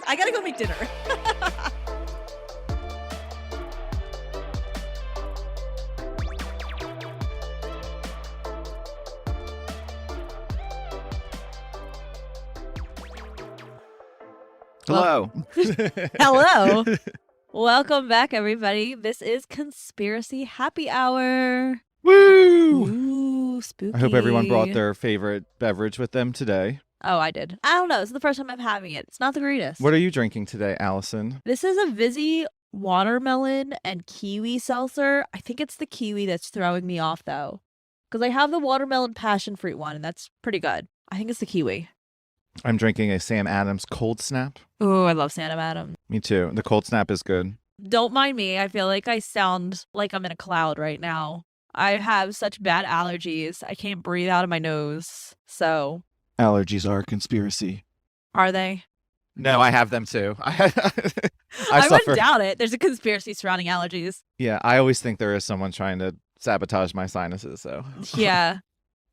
I gotta go make dinner. Hello. Hello. Welcome back, everybody. This is Conspiracy Happy Hour. Woo! Ooh, spooky. I hope everyone brought their favorite beverage with them today. Oh, I did. I don't know. It's the first time I'm having it. It's not the greatest. What are you drinking today, Allison? This is a Vizzy watermelon and kiwi seltzer. I think it's the kiwi that's throwing me off, though. Because I have the watermelon passion fruit one, and that's pretty good. I think it's the kiwi. I'm drinking a Sam Adams Cold Snap. Oh, I love Santa Madam. Me too. The Cold Snap is good. Don't mind me. I feel like I sound like I'm in a cloud right now. I have such bad allergies. I can't breathe out of my nose. So, Allergies are a conspiracy. are they? No, I have them too. I I suffer. wouldn't doubt it. There's a conspiracy surrounding allergies. Yeah, I always think there is someone trying to sabotage my sinuses. So Yeah.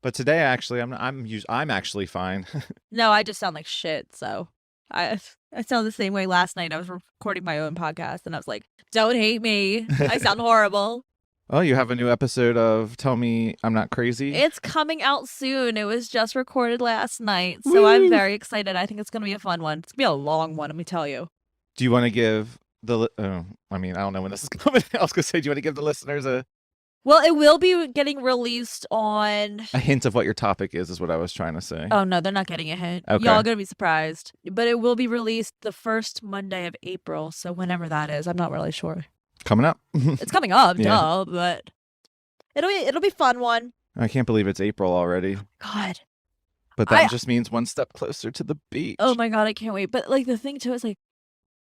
but today, actually, I'm actually fine. No, I just sound like shit. So I sound the same way last night. I was recording my own podcast and I was like, don't hate me. I sound horrible. Oh, you have a new episode of Tell Me I'm Not Crazy? It's coming out soon. It was just recorded last night. So I'm very excited. I think it's going to be a fun one. It's going to be a long one, let me tell you. Do you want to give I don't know when this is coming. I was going to say, do you want to give the listeners a Well, it will be getting released on... hint of what your topic is what I was trying to say. Oh, no, they're not getting a hint. Okay. Y'all are going to be surprised. But it will be released the first Monday of April. So whenever that is, I'm not really sure. Coming up. It's coming up, Yeah. duh, but it'll be fun one. I can't believe it's April already. God. But that just means one step closer to the beach. Oh my God, I can't wait. But like the thing too is like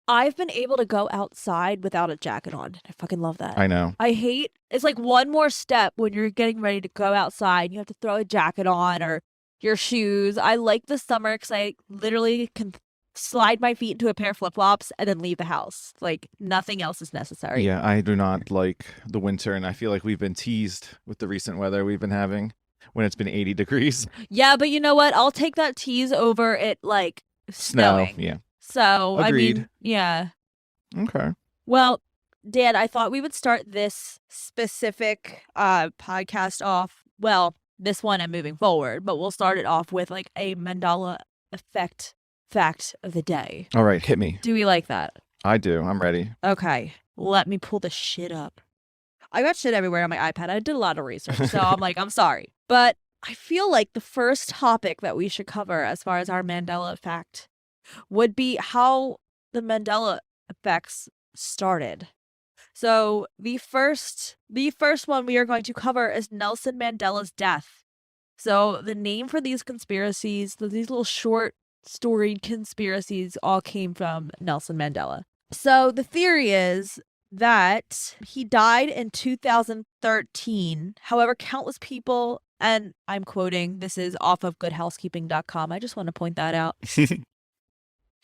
I've been able to go outside without a jacket on. I fucking love that. I know. It's like one more step when you're getting ready to go outside. You have to throw a jacket on or your shoes. I like the summer because I literally can slide my feet into a pair of flip-flops and then leave the house. Like nothing else is necessary. Yeah, I do not like the winter, and I feel like we've been teased with the recent weather we've been having when it's been 80 degrees. Yeah, but you know what? I'll take that tease over it like snowing. Yeah. So, Agreed. I mean, yeah. Okay. Well, Dan, I thought we would start this specific podcast off. Well, this one and moving forward, but we'll start it off with like a Mandela effect fact of the day. All right, hit me. Do we like that? I do. I'm ready. Okay, let me pull the shit up. I got shit everywhere on my iPad. I did a lot of research, so I'm like, I'm sorry. But I feel like the first topic that we should cover as far as our Mandela effect would be how the Mandela effects started. So the first one we are going to cover is Nelson Mandela's death. So the name for these conspiracies, these little short storied conspiracies all came from Nelson Mandela. So the theory is that he died in 2013. However, countless people, and I'm quoting, this is off of goodhousekeeping.com. I just want to point that out.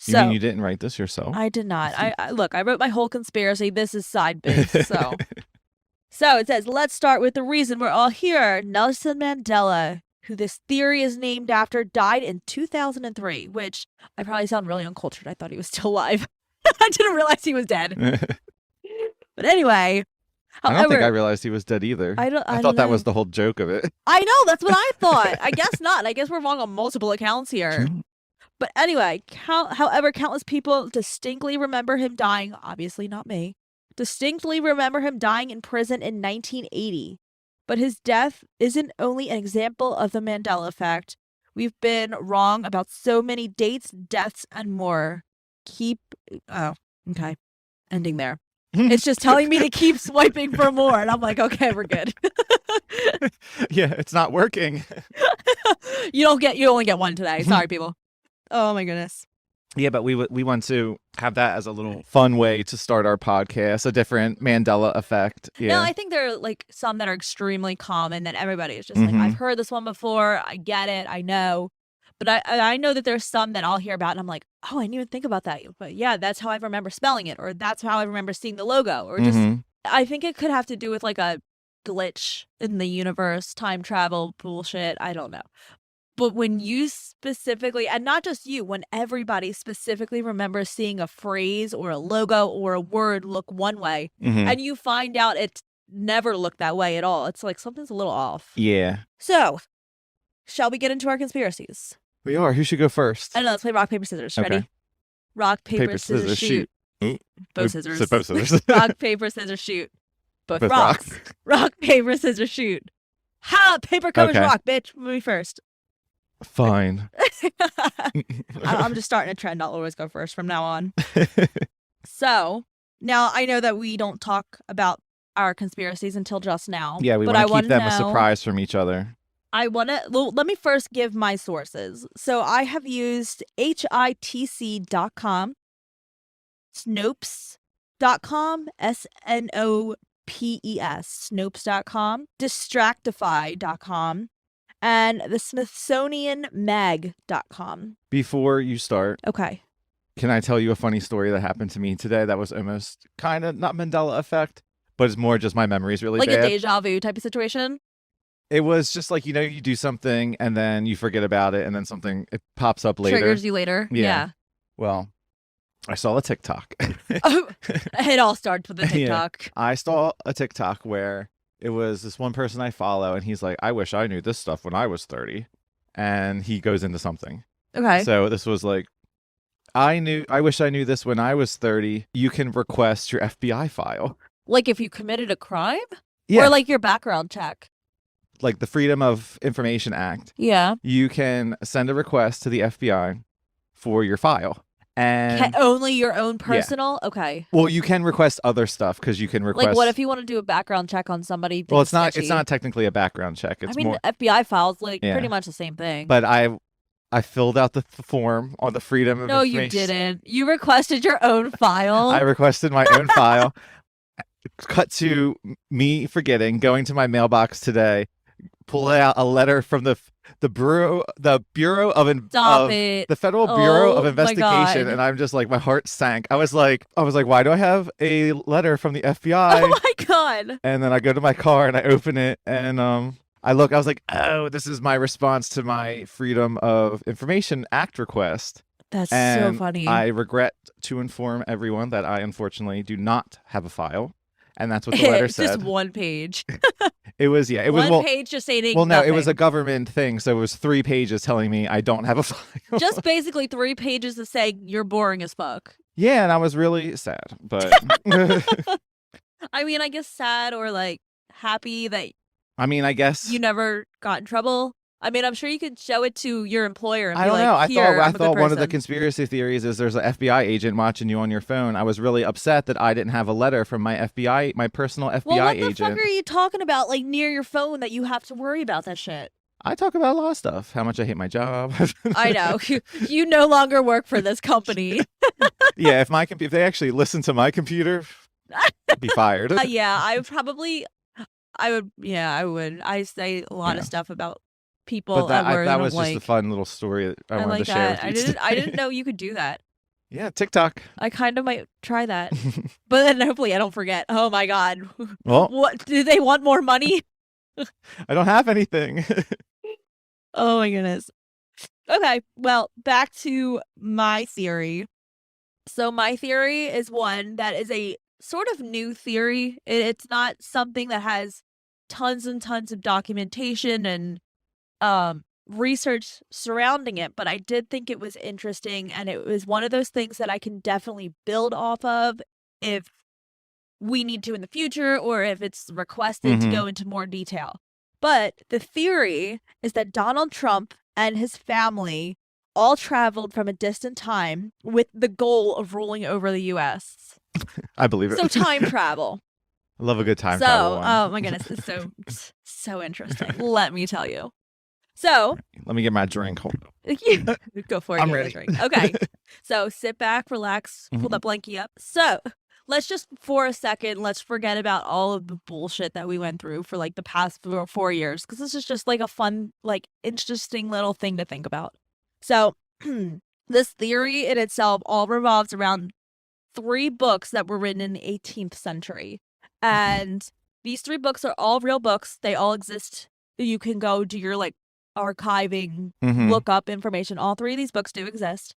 You mean you didn't write this yourself? I did not. I look, I wrote my whole conspiracy. This is side biz. So it says, let's start with the reason we're all here. Nelson Mandela, who this theory is named after, died in 2003, which I probably sound really uncultured. I thought he was still alive. I didn't realize he was dead. But anyway. I don't think I realized he was dead either. I thought that was the whole joke of it. I know. That's what I thought. I guess not. I guess we're wrong on multiple accounts here. But anyway, however, countless people distinctly remember him dying, obviously not me, distinctly remember him dying in prison in 1980. But his death isn't only an example of the Mandela effect. We've been wrong about so many dates, deaths, and more. Okay. Ending there. It's just telling me to keep swiping for more. And I'm like, okay, we're good. Yeah, it's not working. You only get one today. Sorry, people. Oh my goodness. Yeah, but we want to have that as a little fun way to start our podcast, a different Mandela effect. Yeah. No, I think there are like some that are extremely common that everybody is just like, I've heard this one before. I get it. I know. But I know that there's some that I'll hear about and I'm like, oh, I didn't even think about that. But yeah, that's how I remember spelling it, or that's how I remember seeing the logo, or just, I think it could have to do with like a glitch in the universe, time travel bullshit. I don't know. But when you specifically, and not just you, when everybody specifically remembers seeing a phrase or a logo or a word look one way, and you find out it never looked that way at all, it's like something's a little off. Yeah. So, shall we get into our conspiracies? We are. Who should go first? I don't know. Let's play rock, paper, scissors. Okay. Ready? Rock, paper, scissors, shoot. Both scissors. Said both scissors. Rock, paper, scissors, shoot. Both Both rocks. rocks. Rock, paper, scissors, shoot. Ha! Paper covers Okay. rock, bitch. Me first. Fine. I'm just starting a trend. I'll always go first from now on. So, now I know that we don't talk about our conspiracies until just now. Yeah, we but want to I keep them a know- surprise from each other. Well, let me first give my sources. So I have used hitc.com, Snopes.com, Snopes, Snopes.com, Distractify.com, and the SmithsonianMag.com. Before you start, Okay. can I tell you a funny story that happened to me today that was almost kind of not Mandela effect, but it's more just my memory's really Like bad. a deja vu type of situation? It was just like, you do something and then you forget about it and then it pops up later. Triggers you later. Yeah. Well, I saw a TikTok. Oh, it all starts with a Yeah. TikTok. I saw a TikTok where it was this one person I follow and he's like, I wish I knew this stuff when I was 30. And he goes into something. Okay. So this was like, I wish I knew this when I was 30. You can request your FBI file. Like if you committed a crime? Yeah. Or like your background check? Like the Freedom of Information Act. Yeah. You can send a request to the FBI for your file. And Only your own personal? Okay. well, you can request other stuff because you can request. Like what if you want to do a background check on somebody? Well, it's not. sketchy? It's not technically a background check. It's I mean, more. FBI files like Yeah. pretty much the same thing. But I filled out the form on the Freedom of no, Information. you didn't. You requested your own file. I requested my own file. Cut to me forgetting, going to my mailbox today, pulling out a letter from the Bureau of Stop it. the Federal Bureau Oh of my Investigation, God. and I'm just like, my heart sank. I was like, why do I have a letter from the FBI? Oh my God. And then I go to my car and I open it and I look. I was like, oh, this is my response to my Freedom of Information Act request. That's And so funny. I regret to inform everyone that I unfortunately do not have a file. And that's what the letter It's said. just one page. It was, yeah. It was, one page just saying well, no, it was a nothing. government thing. So it was 3 pages telling me I don't have a file. Just basically 3 pages of saying you're boring as fuck. Yeah, and I was really sad. But I mean, I guess sad or like happy that I mean, I guess. you never got in trouble. I mean, I'm sure you could show it to your employer and I be don't like, know. Here, I I'm a good thought one of the person." conspiracy theories is there's an FBI agent watching you on your phone. I was really upset that I didn't have a letter from my personal FBI Well, what the agent. fuck are you talking about? Like near your phone that you have to worry about that shit. I talk about a lot of stuff. How much I hate my job. I know. You no longer work for this company. Yeah, if they actually listen to my computer, I'd be fired. Yeah, I would. Yeah, I would. I say a lot Yeah. of stuff about people But that at work. that and was I'm just a like, fun little story that I wanted like to share that. with you. I didn't know you could do that. Yeah, TikTok. I kind of might try that, but then hopefully I don't forget. Oh my God, Well, what do they want more money? I don't have anything. Oh my goodness. Okay, well, back to my theory. So my theory is one that is a sort of new theory. It's not something that has tons and tons of documentation and research surrounding it, but I did think it was interesting, and it was one of those things that I can definitely build off of if we need to in the future or if it's requested to Mhm. go into more detail. But the theory is that Donald Trump and his family all traveled from a distant time with the goal of ruling over the U.S. I believe it. So time travel. I love a good time So, travel one. oh my goodness, it's so interesting. Let me tell you. So, Let me get my drink. Hold on. go for it. I'm get ready. the drink. Okay. So sit back, relax, pull that blankie up. So let's just for a second, let's forget about all of the bullshit that we went through for like the past 4 years, because this is just like a fun, like interesting little thing to think about. So this theory in itself all revolves around 3 books that were written in the 18th century. And these 3 books are all real books. They all exist. You can go do your like archiving, Mhm. look up information. All three of these books do exist,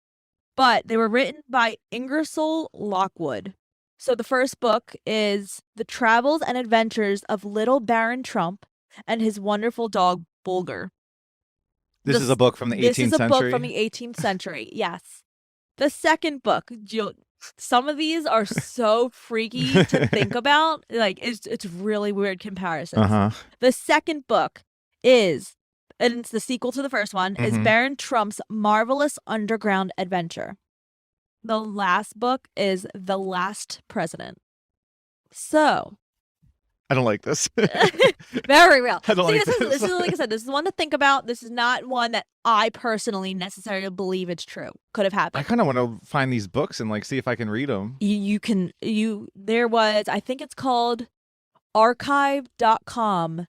but they were written by Ingersoll Lockwood. So the first book is The Travels and Adventures of Little Baron Trump and His Wonderful Dog Bulger. This is a book from the 18th This is a book century. from the 18th century. Yes. The second book, some of these are so freaky to think about. Like it's really weird comparisons. Uh-huh. The second book is, and it's the sequel to the first one, is Mhm. Baron Trump's Marvelous Underground Adventure. The last book is The Last President. So I don't like this. very real. I don't See, like this is this. like I said, this is one to think about. This is not one that I personally necessarily believe it's true. Could have I happened. kind of want to find these books and like see if I can read them. There was, I think it's called archive.com,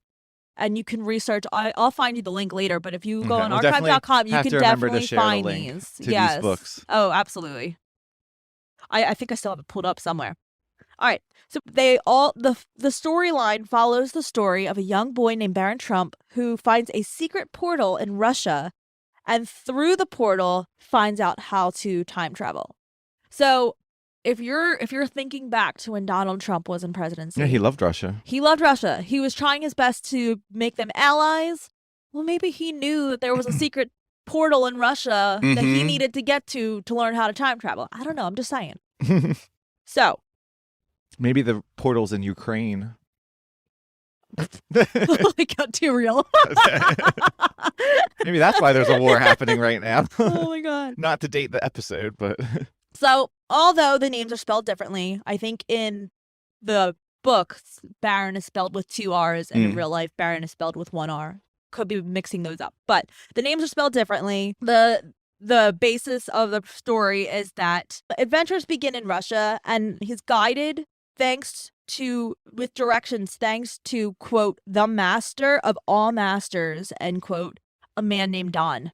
and you can research. I'll find you the link later, but if you go Okay, on we'll definitely archive.com, you have can to remember to definitely share the find link these. to Yes. these books. Oh, absolutely. I think I still have it pulled up somewhere. All right. So the storyline follows the story of a young boy named Baron Trump who finds a secret portal in Russia, and through the portal finds out how to time travel. So if you're thinking back to when Donald Trump was in presidency, Yeah, he loved Russia. He loved Russia. He was trying his best to make them allies. Well, maybe he knew that there was a secret portal in Russia that he Mhm. needed to get to learn how to time travel. I don't know. I'm just saying. So Maybe the portal's in Ukraine. it got too real. Maybe that's why there's a war happening right now. Oh my god. Not to date the episode, but So although the names are spelled differently, I think in the books Baron is spelled with 2 R's, and in real life Baron is spelled with 1 R. Could be mixing those up, but the names are spelled differently. The basis of the story is that adventures begin in Russia, and he's guided with directions thanks to, quote, the master of all masters, end quote, a man named Don.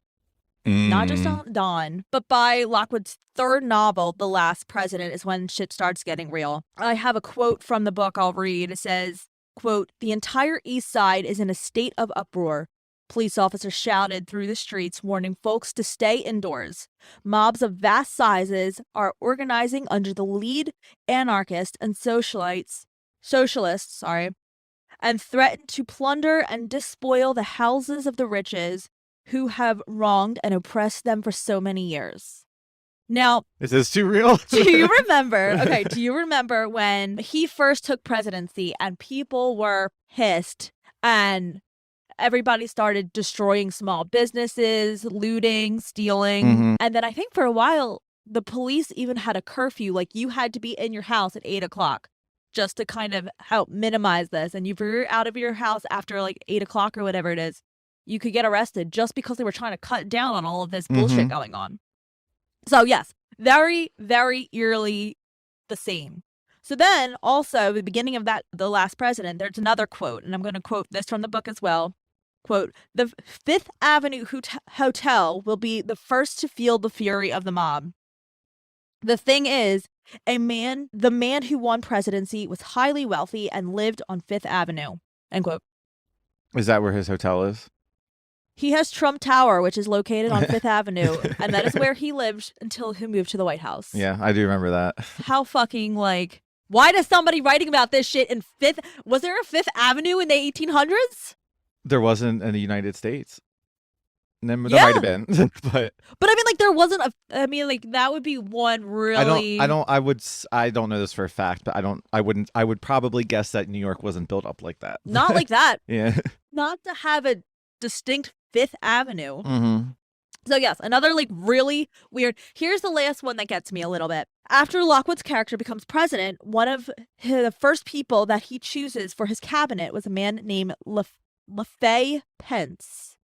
Not just Don, but by Lockwood's third novel, The Last President, is when shit starts getting real. I have a quote from the book I'll read. It says, quote, the entire East Side is in a state of uproar. Police officers shouted through the streets, warning folks to stay indoors. Mobs of vast sizes are organizing under the lead anarchists and socialists, and threaten to plunder and despoil the houses of the riches who have wronged and oppressed them for so many years. Now, is this too real? do you remember when he first took presidency and people were pissed and everybody started destroying small businesses, looting, stealing. Mhm. And then I think for a while, the police even had a curfew. Like you had to be in your house at 8 o'clock just to kind of help minimize this. And if you're out of your house after like 8 o'clock or whatever it is, you could get arrested just because they were trying to cut down on all of this bullshit going on. So yes, very, very eerily the same. So then also the beginning of The Last President, there's another quote, and I'm going to quote this from the book as well. Quote, the Fifth Avenue Hotel will be the first to feel the fury of the mob. The thing is, the man who won presidency was highly wealthy and lived on Fifth Avenue. End quote. Is that where his hotel is? He has Trump Tower, which is located on Fifth Avenue, and that is where he lived until he moved to the White House. Yeah, I do remember that. How fucking, like, why does somebody writing about this shit in was there a Fifth Avenue in the 1800s? There wasn't in the United States. There Yeah. might have been, but I mean, like, there wasn't that would be one really. I don't know this for a fact, but I would probably guess that New York wasn't built up like that. Not like that. Yeah. Not to have a distinct Fifth Avenue. Mm-hmm. So yes, another like really weird. Here's the last one that gets me a little bit. After Lockwood's character becomes president, one of the first people that he chooses for his cabinet was a man named LaFay Pence.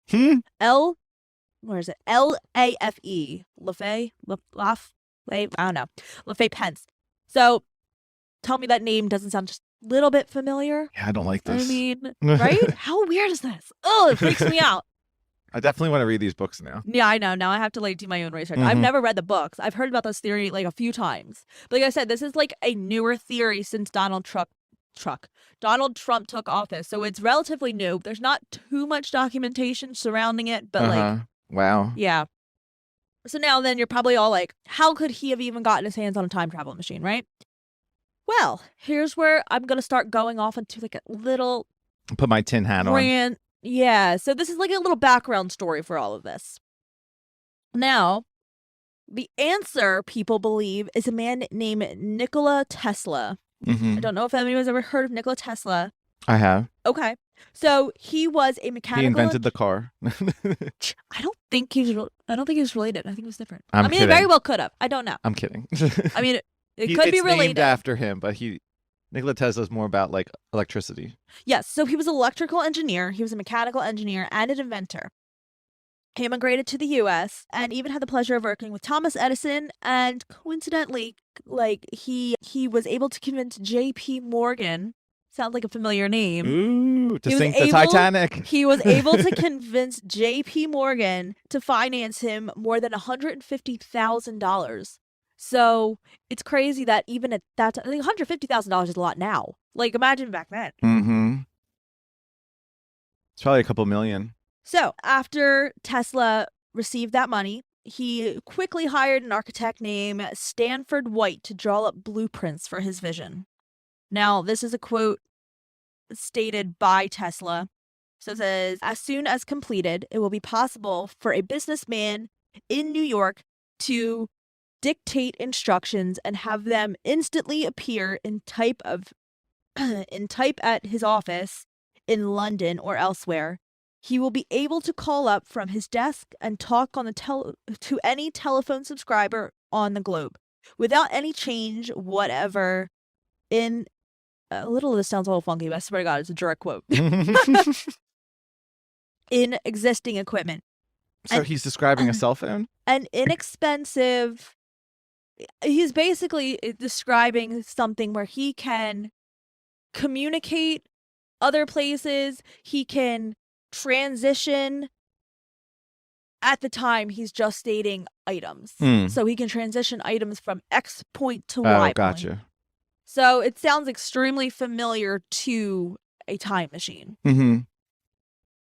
Where is it? L-A-F-E. LaFay? I don't know. LaFay Pence. So tell me that name doesn't sound just a little bit familiar. Yeah, I don't like this. I mean, right? How weird is this? Oh, it freaks me out. I definitely want to read these books now. Yeah, I know. Now I have to like do my own research. I've never read the books. I've heard about this theory like a few times. But like I said, this is like a newer theory since Donald Trump truck. Donald Trump took office. So it's relatively new. There's not too much documentation surrounding it, but like, wow. yeah. So now then you're probably all like, how could he have even gotten his hands on a time travel machine, right? Well, here's where I'm going to start going off into like a little Put my tin hat on. Yeah, so this is like a little background story for all of this. Now, the answer, people believe, is a man named Nikola Tesla. I don't know if anyone's ever heard of Nikola Tesla. I have. Okay. So he was a mechanical. He invented the car. I don't think he's related. I think it was different. I'm kidding. He very well could have. I don't know. I'm kidding. I mean, it could be related. Named after him, but Nikola Tesla is more about like electricity. Yes. So he was an electrical engineer. He was a mechanical engineer and an inventor. He immigrated to the U.S. and even had the pleasure of working with Thomas Edison. And coincidentally, like he was able to convince J.P. Morgan. Sounds like a familiar name. Ooh, to sink the Titanic. He was able to convince J.P. Morgan to finance him more than $150,000. So it's crazy that even at that time, I think $150,000 is a lot now. Like imagine back then. Mm-hmm. It's probably a couple million. So after Tesla received that money, he quickly hired an architect named Stanford White to draw up blueprints for his vision. Now, this is a quote stated by Tesla. So it says, as soon as completed, it will be possible for a businessman in New York to dictate instructions and have them instantly appear in type at his office in London or elsewhere. He will be able to call up from his desk and talk on to any telephone subscriber on the globe without any change whatever in a little of this sounds a little funky, but I swear to God, it's a direct quote. In existing equipment. So he's describing a cell phone? An inexpensive. He's basically describing something where he can communicate other places. He can transition. At the time, he's just stating items. So he can transition items from X point to Y point. Gotcha. So it sounds extremely familiar to a time machine. Mm-hmm.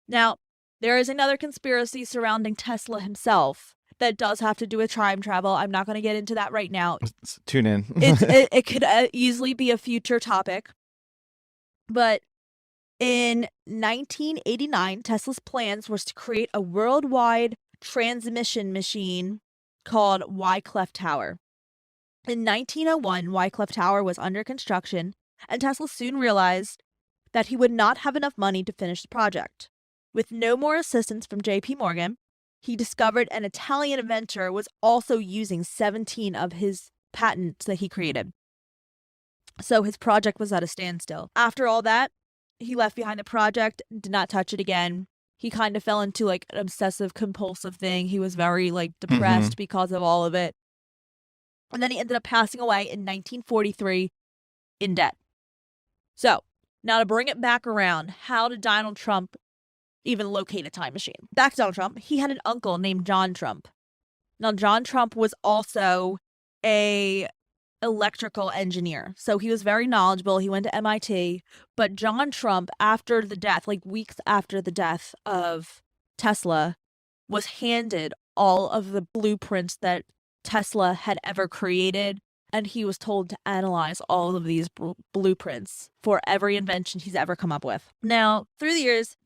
Now, there is another conspiracy surrounding Tesla himself that does have to do with time travel. I'm not going to get into that right now. Tune in. It could easily be a future topic. But in 1989, Tesla's plans was to create a worldwide transmission machine called Wycliffe Tower. In 1901, Wycliffe Tower was under construction, and Tesla soon realized that he would not have enough money to finish the project. With no more assistance from J.P. Morgan, he discovered an Italian inventor was also using 17 of his patents that he created. So his project was at a standstill. After all that, he left behind the project, did not touch it again. He kind of fell into like an obsessive compulsive thing. He was very like depressed because of all of it. And then he ended up passing away in 1943 in debt. So, now to bring it back around, how did Donald Trump even locate a time machine? Back to Donald Trump, he had an uncle named John Trump. Now, John Trump was also a electrical engineer. So he was very knowledgeable. He went to MIT. But John Trump, after the death, like weeks after the death of Tesla, was handed all of the blueprints that Tesla had ever created, and he was told to analyze all of these blueprints for every invention he's ever come up with. Now, through the years,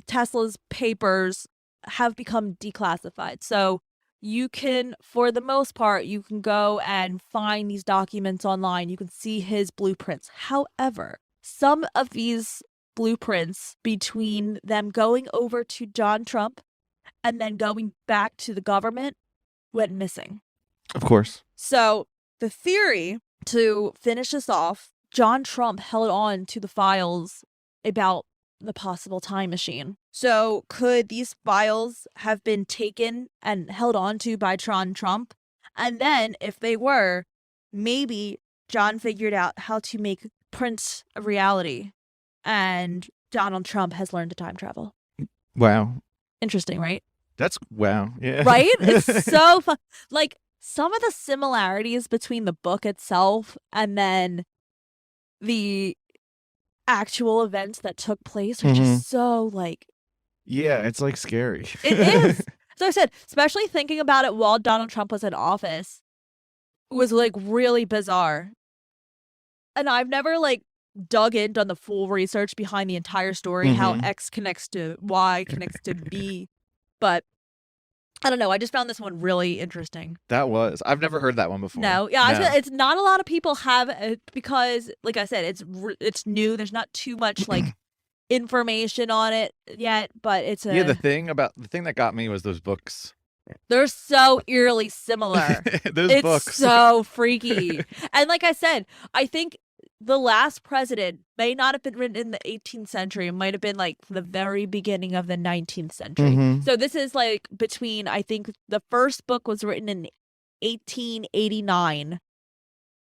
Tesla's papers have become declassified. So you can, for the most part, you can go and find these documents online. You can see his blueprints. However, some of these blueprints, between them going over to John Trump and then going back to the government, went missing. Of course. So the theory, to finish this off, John Trump held on to the files about the possible time machine. So could these files have been taken and held on to by John Trump? And then if they were, maybe John figured out how to make prints a reality, and Donald Trump has learned to time travel. Wow. Interesting, right? That's wow. Yeah. Right? It's so fun. Like, some of the similarities between the book itself and then the actual events that took place are Mhm. just so like Yeah, it's like scary. it is. So I said, especially thinking about it while Donald Trump was in office was like really bizarre. And I've never like dug in, done the full research behind the entire story, how Mhm. X connects to Y connects to B. But I don't know. I just found this one really interesting. I've never heard that one before. No, yeah, I was gonna, it's not a lot of people have it because, like I said, it's new. There's not too much like information on it yet, but it's Yeah, the thing that got me was those books. they're so eerily similar. Those It's books. so freaky. And like I said, I think the last president may not have been written in the 18th century. It might have been like the very beginning of the 19th century. Mhm. So this is like between, I think the first book was written in 1889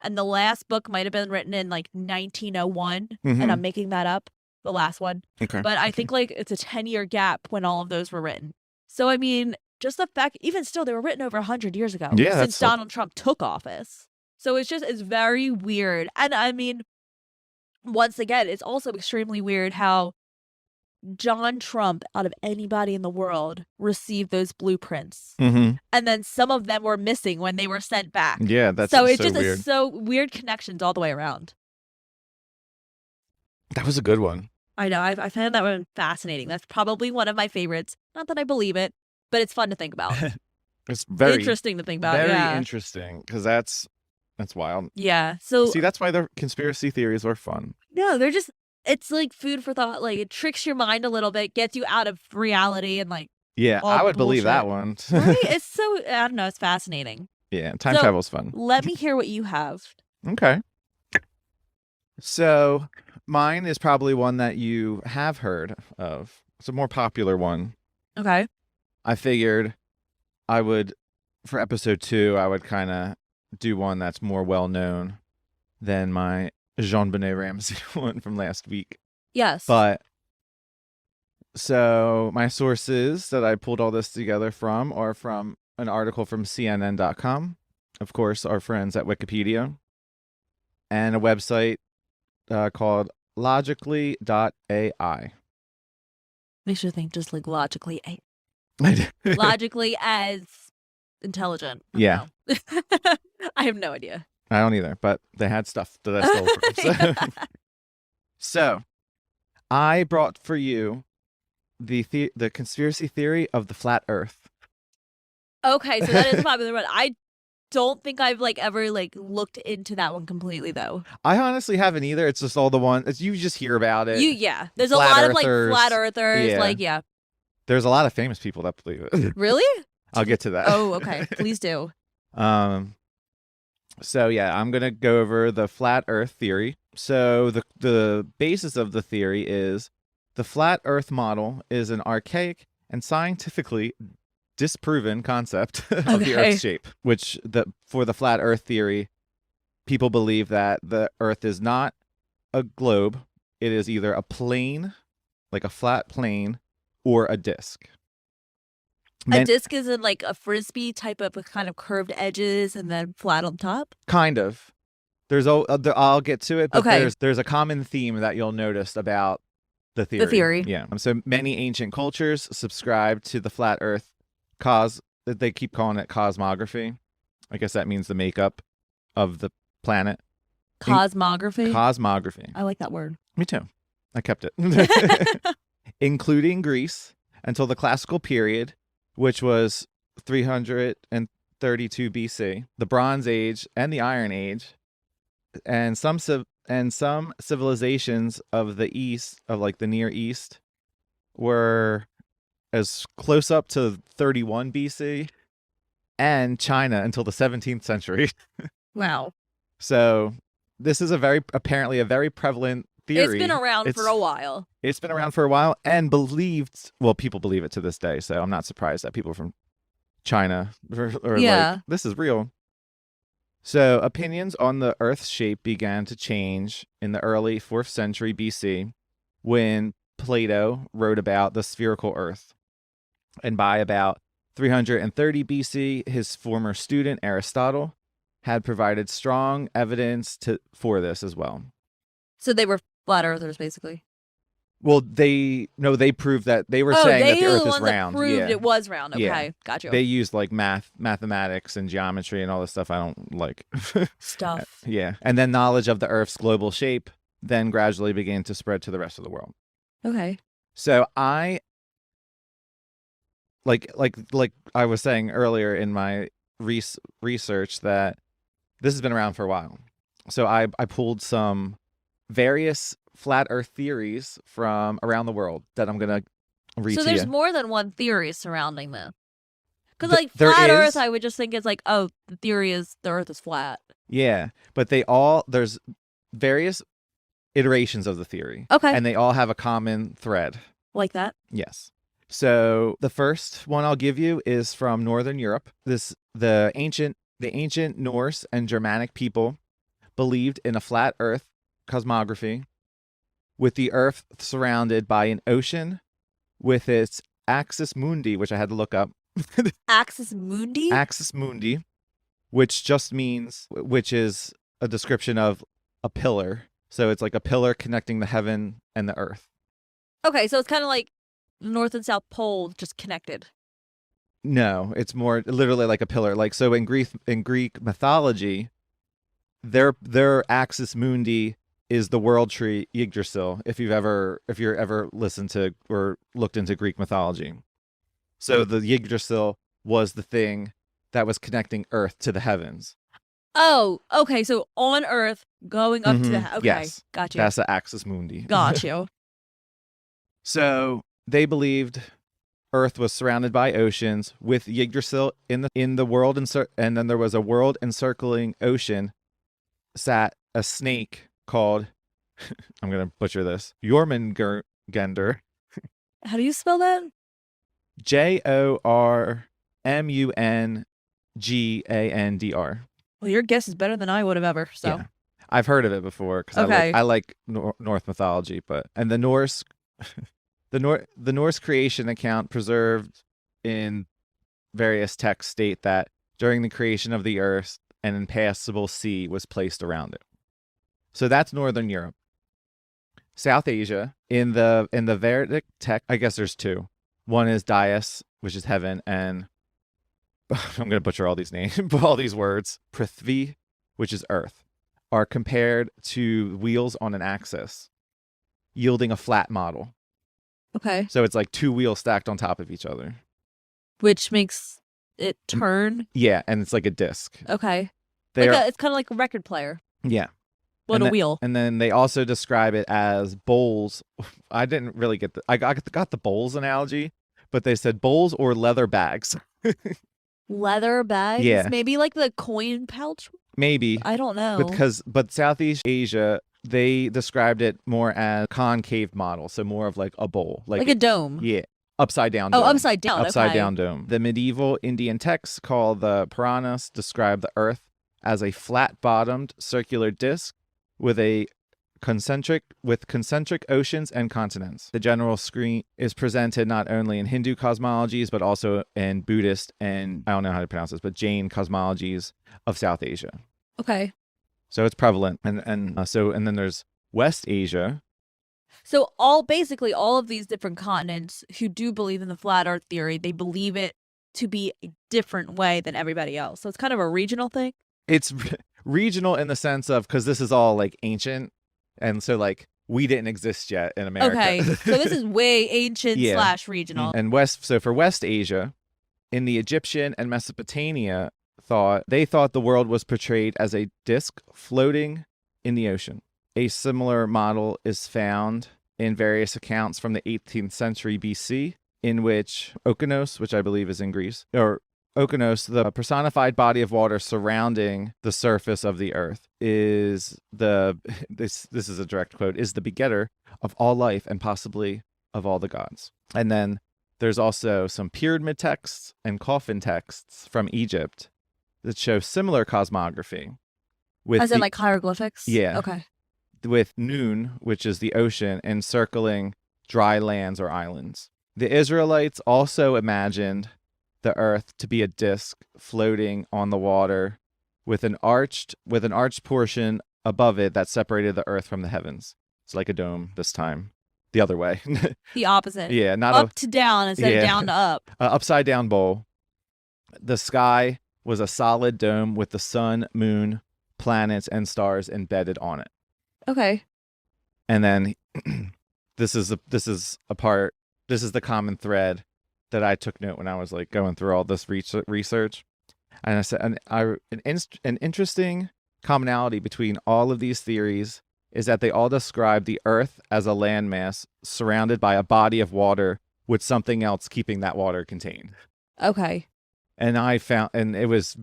and the last book might have been written in like 1901. And I'm making that up, the last one. Okay. But I think like it's a 10-year gap when all of those were written. So I mean, just the fact, even still, they were written over 100 years ago since Donald Trump took office. So it's very weird. And I mean, once again, it's also extremely weird how John Trump, out of anybody in the world, received those blueprints. Mhm. And then some of them were missing when they were sent back. Yeah, that's so it's so just weird. so weird connections all the way around. That was a good one. I know. I found that one fascinating. That's probably one of my favorites. Not that I believe it, but it's fun to think about. It's very interesting to think about. very Yeah. interesting because that's wild. Yeah. So See, that's why the conspiracy theories are fun. no, they're just, it's like food for thought. Like it tricks your mind a little bit, gets you out of reality and like, Yeah, all I would believe that bullshit. one. Right? It's so, I don't know, it's fascinating. Yeah, time So, travel's fun. Let me hear what you have. Okay. So mine is probably one that you have heard of. It's a more popular one. Okay. I figured I would, for episode 2, I would kind of do one that's more well known than my Jean-Benet Ramsey one from last week. Yes. But so my sources that I pulled all this together from are from an article from CNN.com, of course, our friends at Wikipedia, and a website called logically.ai. Makes you think just like logically. Yeah. Logically as intelligent. I don't know. I have no idea. I don't either, but they had stuff that I stole from. So I brought for you the conspiracy theory of the flat Earth. Okay, so that is a popular one. I don't think I've like ever like looked into that one completely though. I honestly haven't either. It's just all the ones you just hear about it. Yeah. There's a Flat lot of like earthers. flat earthers. Yeah. Like, yeah. There's a lot of famous people that believe it. Really? I'll get to that. Oh, okay. Please do. So yeah, I'm gonna go over the flat Earth theory. So the basis of the theory is the flat Earth model is an archaic and scientifically disproven concept of the Earth's shape. Which for the flat Earth theory, people believe that the Earth is not a globe; it is either a plane, like a flat plane, or a disc. A disc is in like a frisbee type of kind of curved edges and then flat on top? Kind of. I'll get to it, but Okay. there's a common theme that you'll notice about the theory. The theory. Yeah. So many ancient cultures subscribe to the flat Earth they keep calling it cosmography. I guess that means the makeup of the planet. Cosmography? Cosmography. I like that word. Me too. I kept it. Including Greece until the classical period, which was 332 BC, the Bronze Age and the Iron Age, and some civilizations of the East, of like the Near East, were as close up to 31 BC, and China until the 17th century. Wow. So this is apparently a very prevalent theory. It's been around for a while. It's been around for a while and people believe it to this day. So I'm not surprised that people from China are like, this is real. So opinions on the Earth's shape began to change in the early 4th century BC when Plato wrote about the spherical Earth. And by about 330 BC, his former student Aristotle had provided strong evidence for this as well. So they were flat earthers, basically. Well, they proved that they were saying that the were Earth the is ones that round. proved Yeah, it was round. Okay, Yeah. got you. they used like mathematics and geometry and all this stuff I don't like. Stuff. Yeah, and then knowledge of the Earth's global shape then gradually began to spread to the rest of the world. Okay. So I like I was saying earlier in my research that this has been around for a while. So I pulled some various flat Earth theories from around the world that I'm gonna read So to there's you. more than one theory surrounding them. Because like There flat is- Earth, I would just think it's like, oh, the theory is the Earth is flat. Yeah, but there's various iterations of the theory. Okay. And they all have a common thread. Like that. Yes. So the first one I'll give you is from Northern Europe. The ancient Norse and Germanic people believed in a flat Earth cosmography, with the Earth surrounded by an ocean with its axis mundi, which I had to look up. Axis mundi? Axis mundi, which is a description of a pillar. So it's like a pillar connecting the heaven and the earth. Okay, so it's kind of like North and South Pole just connected. No, it's more literally like a pillar. Like, so in Greek mythology, their axis mundi is the world tree Yggdrasil. If you're ever listened to or looked into Greek mythology, so the Yggdrasil was the thing that was connecting Earth to the heavens. Oh, okay. So on Earth, going up to the okay, Yes, got you. That's the axis mundi. Got you. So they believed Earth was surrounded by oceans, with Yggdrasil in the world, and then there was a world encircling ocean. Sat a snake called, I'm gonna butcher this, Jormungandr. How do you spell that? Jormungandr. Well, your guess is better than I would have ever. So Yeah. I've heard of it before because Okay. I like Norse mythology, and the Norse, the Norse creation account preserved in various texts state that during the creation of the earth, an impassable sea was placed around it. So that's Northern Europe. South Asia, in the Vedic text, I guess there's two. One is Dais, which is heaven, and I'm going to butcher all these names, all these words. Prithvi, which is earth, are compared to wheels on an axis, yielding a flat model. Okay. So it's like two wheels stacked on top of each other. Which makes it turn. Yeah, and it's like a disc. Okay. They are, It's kind of like a record player. yeah. What a wheel. And then they also describe it as bowls. I didn't really get I got the bowls analogy, but they said bowls or leather bags. Leather bags? Yeah. Maybe like the coin pouch? Maybe. I don't know. But Southeast Asia, they described it more as concave model, so more of like a bowl. Like a dome. Yeah. Upside down Oh, dome. upside down. Upside okay. down dome. The medieval Indian texts called the Puranas describe the earth as a flat-bottomed circular disc with concentric oceans and continents. The general screen is presented not only in Hindu cosmologies, but also in Buddhist and, I don't know how to pronounce this, but Jain cosmologies of South Asia. Okay. So it's prevalent. And then there's West Asia. So basically all of these different continents who do believe in the flat earth theory, they believe it to be a different way than everybody else. So it's kind of a regional thing. It's regional in the sense of, because this is all like ancient, and so like we didn't exist yet in America. Okay, so this is way ancient / regional. And for West Asia, in the Egyptian and Mesopotamia they thought the world was portrayed as a disc floating in the ocean. A similar model is found in various accounts from the 18th century BC, in which Okeanos, which I believe is in Greece, or Okeanos, the personified body of water surrounding the surface of the earth, is this is a direct quote, is the begetter of all life and possibly of all the gods. And then there's also some pyramid texts and coffin texts from Egypt that show similar cosmography. As in like hieroglyphics? Yeah. Okay. With Noon, which is the ocean, encircling dry lands or islands. The Israelites also imagined the earth to be a disc floating on the water with an arched portion above it that separated the earth from the heavens. It's like a dome this time. The other way. The opposite. Yeah, not up to down instead of Yeah. down to up. Upside down bowl. The sky was a solid dome with the sun, moon, planets, and stars embedded on it. Okay. And then this is the common thread that I took note when I was like going through all this research. And I said an interesting commonality between all of these theories is that they all describe the Earth as a landmass surrounded by a body of water with something else keeping that water contained. Okay. And I thought it was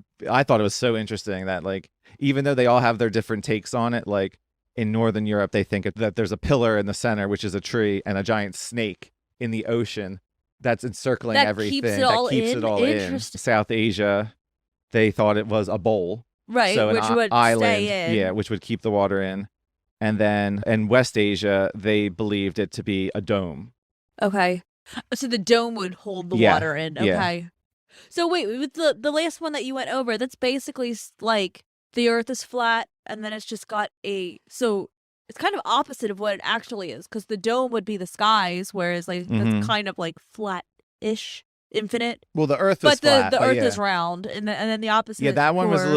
so interesting that, like, even though they all have their different takes on it, like in Northern Europe, they think that there's a pillar in the center, which is a tree, and a giant snake in the ocean that's encircling That everything. keeps it all keeps in? it all in. Interesting. South Asia, they thought it was a bowl. Right, So which would island, stay in. yeah, which would keep the water in. And then in West Asia, they believed it to be a dome. Okay. So the dome would hold the Yeah, water in. yeah. Okay. So wait, with the last one that you went over, that's basically like the Earth is flat, and then it's just got so it's kind of opposite of what it actually is, because the dome would be the skies, whereas like that's kind of like flat-ish, infinite. Well, the Earth is flat, the Earth yeah. is round, and then the opposite. Yeah, that one was a for-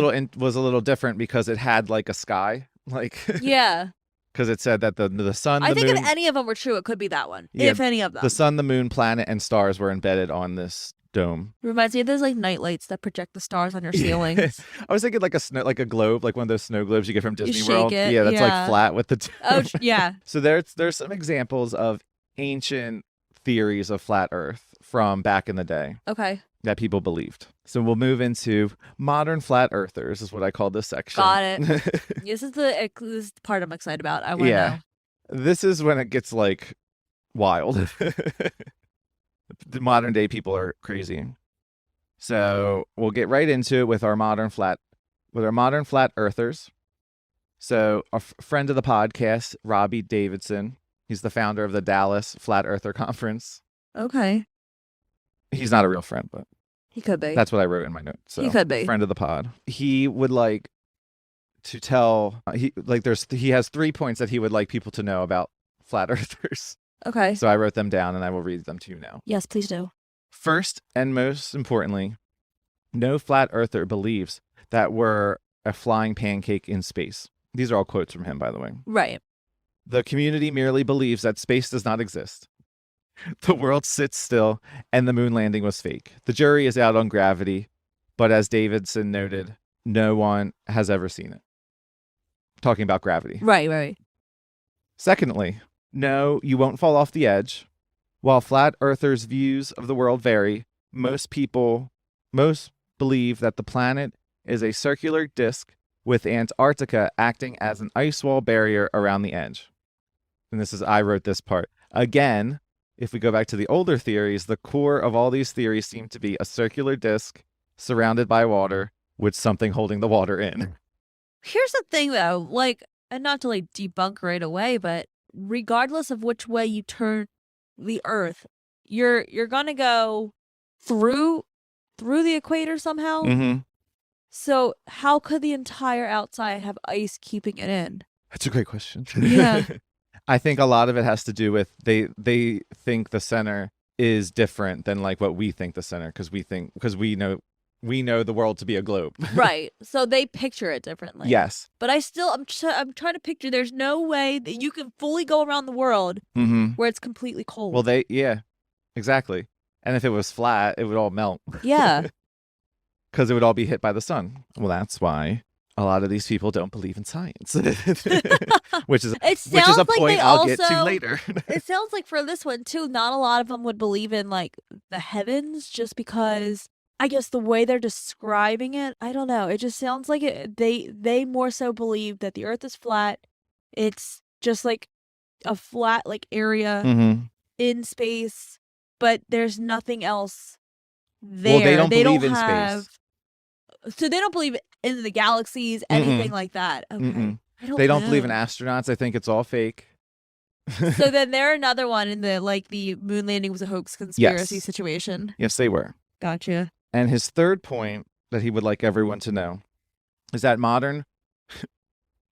little different because it had like a sky, like Yeah, because it said that the sun, I the think moon, if any of them were true, it could be that one. Yeah, If any of them. the sun, the moon, planet, and stars were embedded on this dome. Reminds me of those like night lights that project the stars on your ceilings. I was thinking like a globe, like one of those snow globes you get from Disney shake World. it, Yeah, that's yeah. like flat with the. Oh, yeah. So there's some examples of ancient theories of flat Earth from back in the day Okay. that people believed. So we'll move into modern flat earthers, is what I call this section. Got it. This is the part I'm excited about. I want to Yeah. know. This is when it gets like wild. The modern day people are crazy. So we'll get right into it with our modern flat earthers. So a friend of the podcast, Robbie Davidson, he's the founder of the Dallas Flat Earther Conference. Okay. He's not a real friend, but He could be. that's what I wrote in my notes. So He could be. friend of the pod. He would like to tell he has 3 points that he would like people to know about flat earthers. Okay. So I wrote them down and I will read them to you now. Yes, please do. First and most importantly, no flat earther believes that we're a flying pancake in space. These are all quotes from him, by the way. Right. The community merely believes that space does not exist. The world sits still and the moon landing was fake. The jury is out on gravity, but as Davidson noted, no one has ever seen it. Talking about gravity. Right. Secondly, no, you won't fall off the edge. While flat earthers' views of the world vary, most believe that the planet is a circular disk with Antarctica acting as an ice wall barrier around the edge. And I wrote this part. Again, if we go back to the older theories, the core of all these theories seem to be a circular disk surrounded by water with something holding the water in. Here's the thing, though. Like, and not to like debunk right away, but regardless of which way you turn the Earth, you're gonna go through the equator somehow. Mm-hmm. So how could the entire outside have ice keeping it in? That's a great question. Yeah. I think a lot of it has to do with they think the center is different than like what we think the center, because we know the world to be a globe. Right. So they picture it differently. Yes. But I'm trying to picture. There's no way that you can fully go around the world where it's completely cold. Well, exactly. And if it was flat, it would all melt. Yeah. Because it would all be hit by the sun. Well, that's why a lot of these people don't believe in science, which is a point I'll get to later. It sounds like for this one too, not a lot of them would believe in like the heavens, just because I guess the way they're describing it, I don't know. It just sounds like they more so believe that the Earth is flat. It's just like a flat like area in space, but there's nothing else there. Well, they don't believe in space. So they don't believe in the galaxies, anything like that. Okay. They don't believe in astronauts. I think it's all fake. So then they're another one in the moon landing was a hoax conspiracy situation. Yes, they were. Gotcha. And his third point that he would like everyone to know is that modern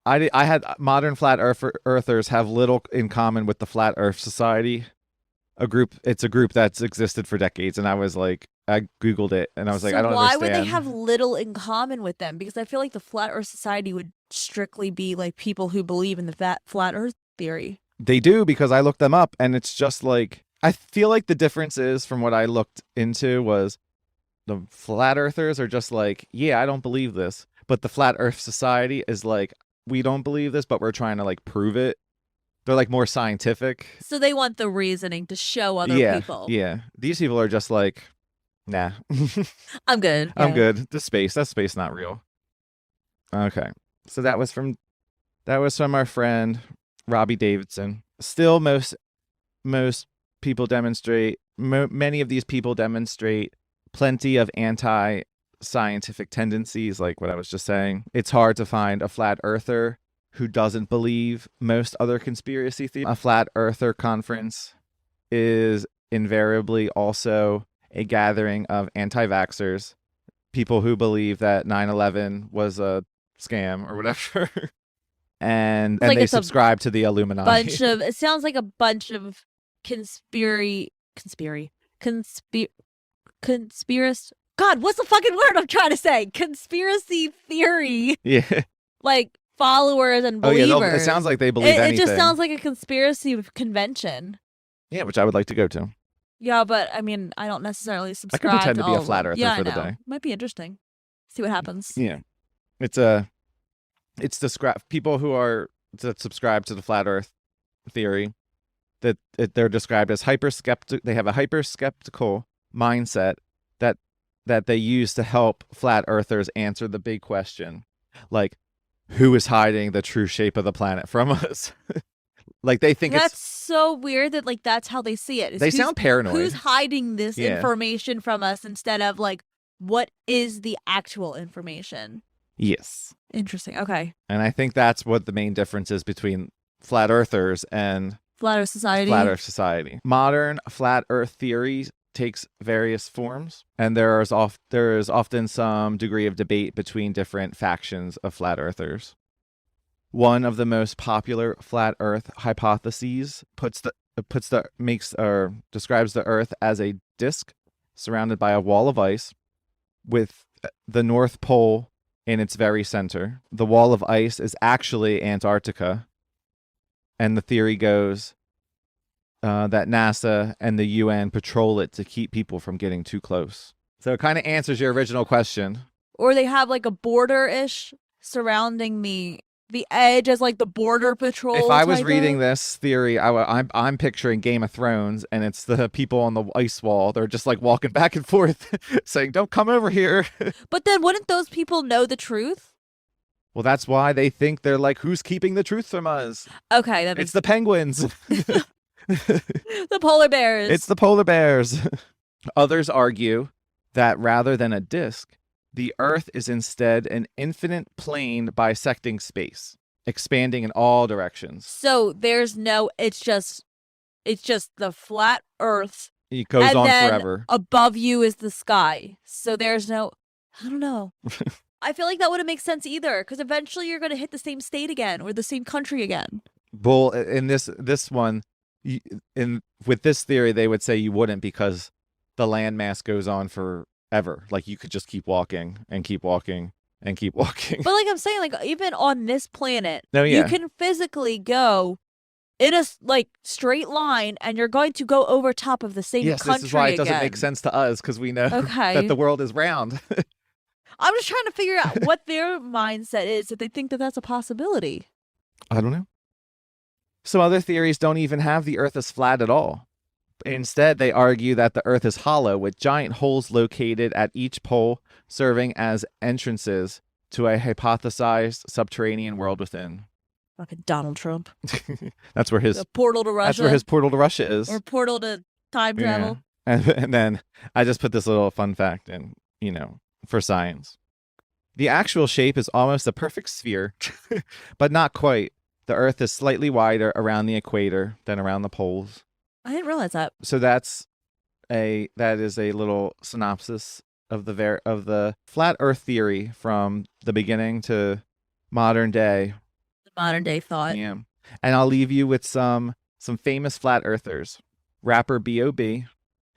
I had modern earthers have little in common with the Flat Earth Society, it's a group that's existed for decades, and I was like, I googled it and I was like, So I don't why understand. would they have little in common with them? Because I feel like the Flat Earth Society would strictly be like people who believe in the flat Earth theory. They do, because I looked them up, and it's just like, I feel like the difference is, from what I looked into, was the flat earthers are just like, yeah, I don't believe this, but the Flat Earth Society is like, we don't believe this, but we're trying to like prove it. They're like more scientific. So they want the reasoning to show other people. Yeah. These people are just like, nah. I'm good. I'm yeah. good. That's space not real. Okay. So that was from our friend Robbie Davidson. Still most people demonstrate many of these people demonstrate plenty of anti-scientific tendencies, like what I was just saying. It's hard to find a flat earther who doesn't believe most other conspiracy theories. A flat earther conference is invariably also a gathering of anti-vaxxers, people who believe that 9/11 was a scam or whatever. and like they subscribe to the Illuminati. It sounds like a bunch of conspiracy. God, what's the fucking word I'm trying to say? Conspiracy theory. Yeah. Like followers and believers. Oh yeah, it sounds like they believe anything. It just sounds like a conspiracy convention. Yeah, which I would like to go to. Yeah, but I mean, I don't necessarily subscribe. I could pretend to be a flat earther for the day. Might be interesting. See what happens. Yeah, it's describe people who are that subscribe to the flat Earth theory. They're described as hyperskeptic. They have a hyperskeptical mindset that they use to help flat earthers answer the big question, like, who is hiding the true shape of the planet from us? Like, they think that's so weird that like that's how they see it. They sound paranoid. Who's hiding this information from us instead of like what is the actual information? Yes. Interesting. Okay. And I think that's what the main difference is between flat earthers and Flat Earth Society. Modern flat Earth theory takes various forms, and there is often some degree of debate between different factions of flat earthers. One of the most popular flat Earth hypotheses describes the Earth as a disk surrounded by a wall of ice, with the North Pole in its very center. The wall of ice is actually Antarctica, and the theory goes that NASA and the UN patrol it to keep people from getting too close. So it kind of answers your original question. Or they have like a border-ish surrounding the edge as like the border patrol. If I was reading this theory, I'm picturing Game of Thrones, and it's the people on the ice wall. They're just like walking back and forth saying, don't come over here. But then wouldn't those people know the truth? Well, that's why they think they're like, who's keeping the truth from us? Okay. It's the penguins. The polar bears. It's the polar bears. Others argue that rather than a disk, the Earth is instead an infinite plane bisecting space, expanding in all directions. So it's just the flat Earth. It goes on forever. Above you is the sky. So there's no, I don't know. I feel like that wouldn't make sense either, because eventually you're going to hit the same state again or the same country again. Well, in this one, with this theory, they would say you wouldn't, because the landmass goes on forever. Like, you could just keep walking and keep walking and keep walking. But like I'm saying, like even on this planet, you can physically go in a like straight line, and you're going to go over top of the same country. This is why it doesn't make sense to us, because we know that the world is round. I'm just trying to figure out what their mindset is if they think that that's a possibility. I don't know. Some other theories don't even have the Earth as flat at all. Instead, they argue that the Earth is hollow, with giant holes located at each pole, serving as entrances to a hypothesized subterranean world within. Fucking Donald Trump. That's where his portal to Russia. That's where his portal to Russia is. Or portal to time travel. And then I just put this little fun fact in, for science. The actual shape is almost a perfect sphere, but not quite. The Earth is slightly wider around the equator than around the poles. I didn't realize that. So that is a little synopsis of the flat Earth theory from the beginning to modern day. Modern day thought. Yeah. And I'll leave you with some famous flat earthers. Rapper B.O.B.,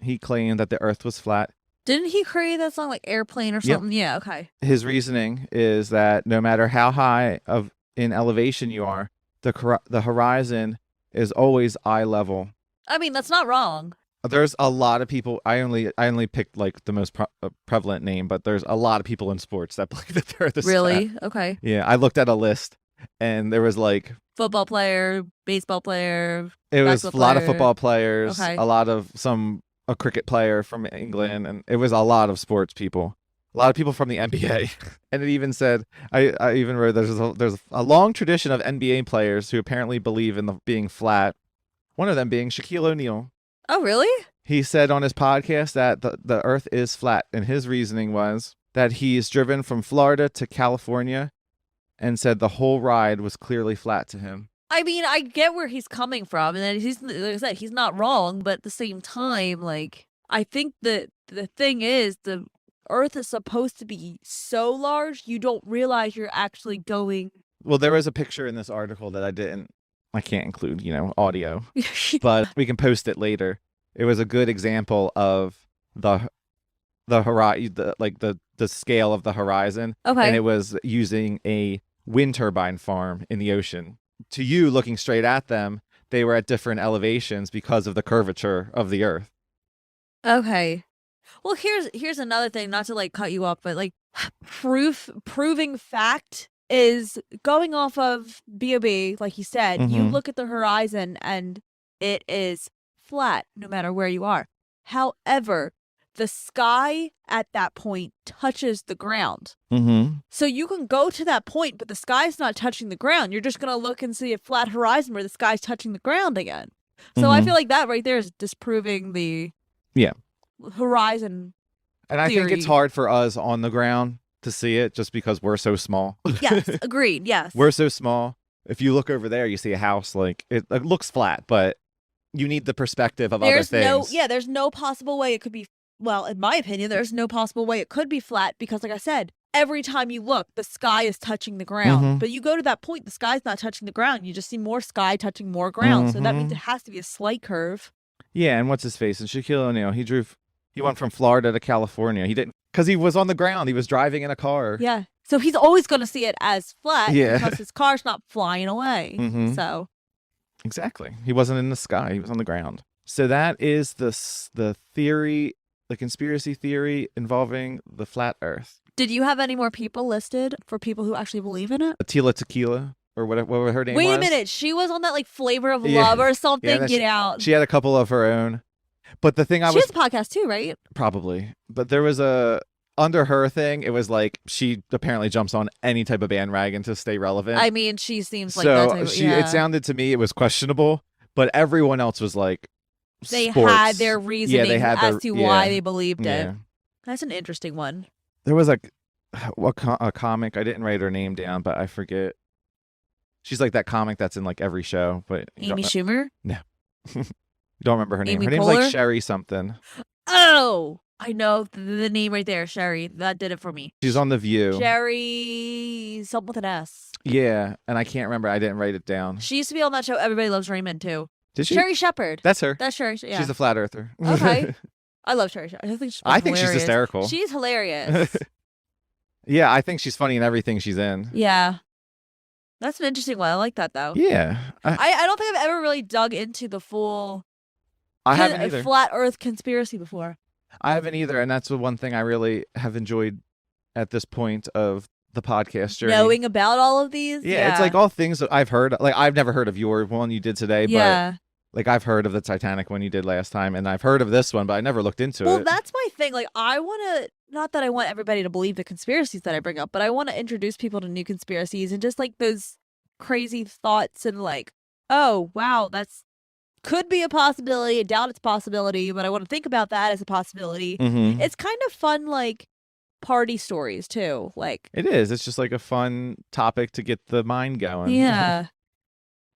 he claimed that the earth was flat. Didn't he create that song like Airplane or Yep. something? Yeah, okay. His reasoning is that no matter how high in elevation you are, the horizon is always eye level. I mean, that's not wrong. There's a lot of people. I only picked like the most prevalent name, but there's a lot of people in sports that believe that the earth is Really? flat. Okay. Yeah, I looked at a list, and there was like Football player, baseball player. it was a basketball lot of player. football players, Okay. a lot of a cricket player from England, and it was a lot of sports people. A lot of people from the NBA. And it even said, I even wrote there's a long tradition of NBA players who apparently believe in being flat. One of them being Shaquille O'Neal. Oh, really? He said on his podcast that the earth is flat, and his reasoning was that he's driven from Florida to California and said the whole ride was clearly flat to him. I mean, I get where he's coming from, and then he's, like I said, he's not wrong, but at the same time, like, I think that the thing is, the Earth is supposed to be so large, you don't realize you're actually going. Well, there was a picture in this article that I can't include, audio, but we can post it later. It was a good example of the scale of the horizon. Okay. And it was using a wind turbine farm in the ocean. To you, looking straight at them, they were at different elevations because of the curvature of the earth. Okay. Well, here's another thing, not to like cut you off, but like proving fact is going off of B.O.B., like he said, you Mhm. look at the horizon and it is flat no matter where you are. However, the sky at that point touches the ground. Mm-hmm. So you can go to that point, but the sky's not touching the ground. You're just going to look and see a flat horizon where the sky's touching the ground again. So I Mhm. feel like that right there is disproving the Yeah. horizon. And I think it's Theory. hard for us on the ground to see it just because we're so small. Yes, agreed. Yes. We're so small. If you look over there, you see a house, like it looks flat, but you need the perspective of there's other no things. there's no possible way it could be, well, in my opinion, there's no possible way it could be flat because like I said, every time you look, the sky is touching the ground. Mhm. But you go to that point, the sky's not touching the ground. You just see more sky touching more ground. So that means Mhm. it has to be a slight curve. Yeah, and what's his face? And Shaquille O'Neal, he went from Florida to California. He didn't, because he was on the ground. He was driving in a car. Yeah. So he's always going to see it as flat Yeah. because his car's not flying away. Mhm. So Exactly. He wasn't in the sky. He was on the ground. So that is the theory, the conspiracy theory involving the flat Earth. did you have any more people listed for people who actually believe in it? Tila Tequila, or what her name was. Wait a minute. She was on that like Flavor of Yeah. Love or something. Yeah, Get out. She had a couple of her own. But the thing I She was has a podcast too, right? probably, but there was under her thing, it was like she apparently jumps on any type of bandwagon to stay relevant. I mean, she seems like that So type of, it yeah. sounded to me it was questionable, but everyone else was like They sports. had their reasoning had as their- to yeah. why they believed Yeah. it. That's an interesting one. There was a comic, I didn't write her name down, but I forget. She's like that comic that's in like every show, but you Amy don't, Schumer? you don't remember her name. Amy Her name's Poehler? like Sherry something. Oh, I know the name right there, Sherry. That did it for me. She's on The View. Sherry, something with an S. Yeah, and I can't remember. I didn't write it down. She used to be on that show. Everybody Loves Raymond too. Did she? Sherry Shepherd. That's her. That's Sherry. Yeah. She's a flat earther. Okay. I love Sherry Shepherd. I think she's she's hysterical. She's hilarious. Yeah, I think she's funny in everything she's in. Yeah. That's an interesting one. I like that though. Yeah. I don't think I've ever really dug into the full I haven't either. flat Earth conspiracy before. I haven't either, and that's the one thing I really have enjoyed at this point of the podcast journey. Knowing about all of these. Yeah, it's like all things that I've heard. Like I've never heard of your one you did today, yeah. but like I've heard of the Titanic one you did last time, and I've heard of this one, but I never looked into Well, it. that's my thing. Like, I want to, not that I want everybody to believe the conspiracies that I bring up, but I want to introduce people to new conspiracies and just like those crazy thoughts and like, oh, wow, that's could be a possibility. I doubt it's a possibility, but I want to think about that as a possibility. Mhm. It's kind of fun, like party stories too. Like, It is. It's just like a fun topic to get the mind going. yeah.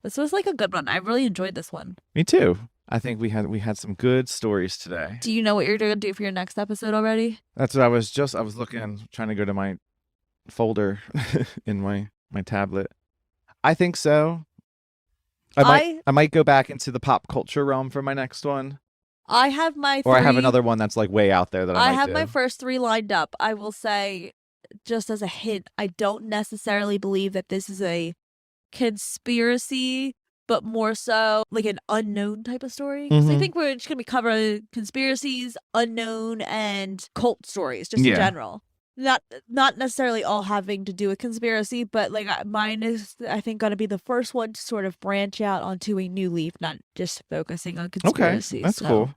This was like a good one. I really enjoyed this one. Me too. I think we had some good stories today. Do you know what you're going to do for your next episode already? That's what I was looking, trying to go to my folder in my tablet. I think so. I might go back into the pop culture realm for my next one. I have my Or I have three- another one that's like way out there that I might have do. my first 3 lined up. I will say, just as a hint, I don't necessarily believe that this is a conspiracy, but more so like an unknown type of story. 'Cause I Mhm. think we're just gonna be covering conspiracies, unknown, and cult stories, just in Yeah. general. Not necessarily all having to do with conspiracy, but like mine is, I think, gonna be the first one to sort of branch out onto a new leaf, not just focusing on Okay, conspiracies. that's So cool.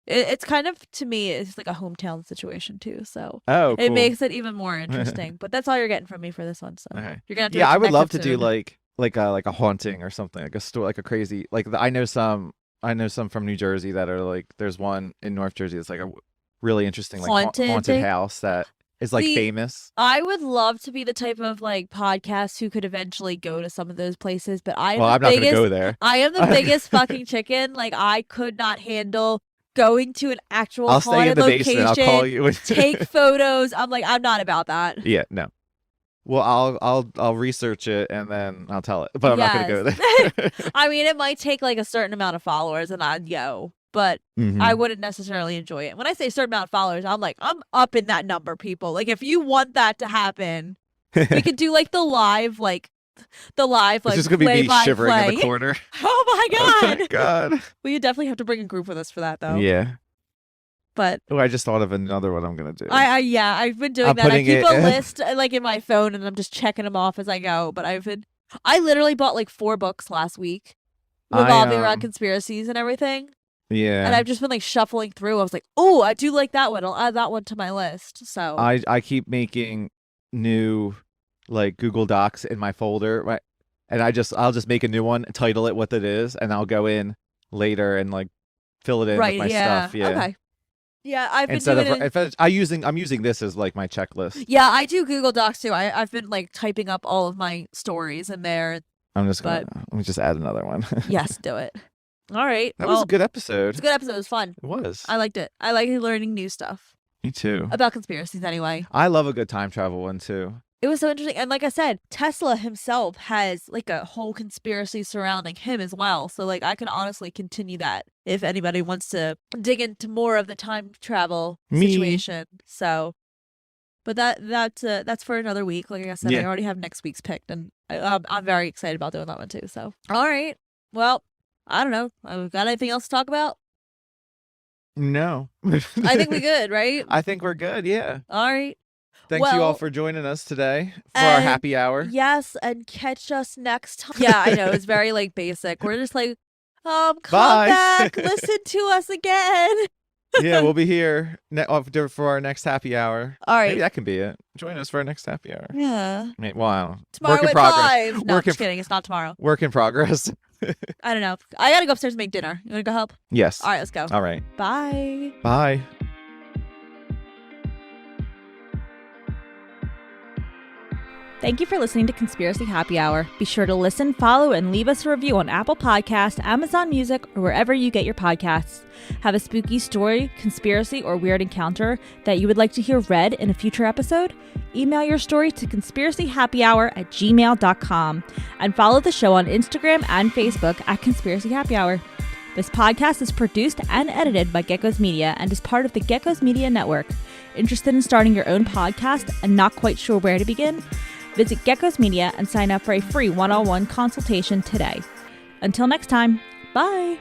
it's kind of, to me, it's like a hometown situation too. So Oh, it cool. makes it even more interesting. But that's all you're getting from me for this one. So Okay. you're gonna have to Yeah, wait I till would next love to do episode. like a haunting or something, like a story, like a crazy, like I know some from New Jersey that are like, there's one in North Jersey that's like a really interesting like haunted thing? house that is like See, famous. I would love to be the type of like podcast who could eventually go to some of those places, but I am Well, the I'm not gonna biggest. go there. I am the biggest fucking chicken. Like, I could not handle going to an actual I'll stay in haunted the location, basement. I'll call you. take photos. I'm like, I'm not about that. Yeah, no. Well, I'll research it and then I'll tell it, but I'm not gonna go there. I mean, it might take like a certain amount of followers, and I'd go, but Mhm. I wouldn't necessarily enjoy it. When I say a certain amount of followers, I'm like, I'm up in that number, people. Like, if you want that to happen, we could do like the live, like It's just gonna be me shivering in the corner. Oh my Oh god! my god. We would definitely have to bring a group with us for that, though. Yeah. But Oh, I just thought of another one I'm gonna do. I've been doing I'm that. I putting keep it a in. list like in my phone, and I'm just checking them off as I go. But I literally bought like 4 books last week revolving around conspiracies and everything. Yeah. And I've just been like shuffling through. I was like, oh, I do like that one. I'll add that one to my list. So I keep making new like Google Docs in my folder, right? And I'll just make a new one, title it what it is, and I'll go in later and like fill it in with my stuff. Yeah. Okay. Yeah, I've been Instead doing of it. I'm using this as like my checklist. Yeah, I do Google Docs too. I've been like typing up all of my stories in there. I'm just gonna let me just add another one. Yes, do it. All right. That was a good episode. It's a good episode. It was fun. It was. I liked it. I like learning new stuff. Me too. About conspiracies anyway. I love a good time travel one too. It was so interesting. And like I said, Tesla himself has like a whole conspiracy surrounding him as well. So like I can honestly continue that if anybody wants to dig into more of the time travel situation. So, but that's for another week. Like I said, I already have next week's picked, and I'm very excited about doing that one too. So, all right. Well, I don't know. Got anything else to talk about? No. I think we good, right? I think we're good. Yeah. All right. Thanks you all for joining us today for our happy hour. Yes, and catch us next time. Yeah, I know. It's very like basic. We're just like, come Bye. back, listen to us again. Yeah, we'll be here for our next happy hour. All right. Maybe that can be it. Join us for our next happy hour. Yeah. I mean, well, I don't know. Tomorrow Work in at progress. 5. No, I'm just kidding. It's not tomorrow. Work in progress. I don't know. I gotta go upstairs and make dinner. You wanna go help? Yes. All right, let's go. All right. Bye. Bye. Thank you for listening to Conspiracy Happy Hour. Be sure to listen, follow, and leave us a review on Apple Podcasts, Amazon Music, or wherever you get your podcasts. Have a spooky story, conspiracy, or weird encounter that you would like to hear read in a future episode? Email your story to conspiracyhappyhour@gmail.com and follow the show on Instagram and Facebook at Conspiracy Happy Hour. This podcast is produced and edited by Geckos Media and is part of the Geckos Media Network. Interested in starting your own podcast and not quite sure where to begin? Visit Geckos Media and sign up for a free one-on-one consultation today. Until next time, bye!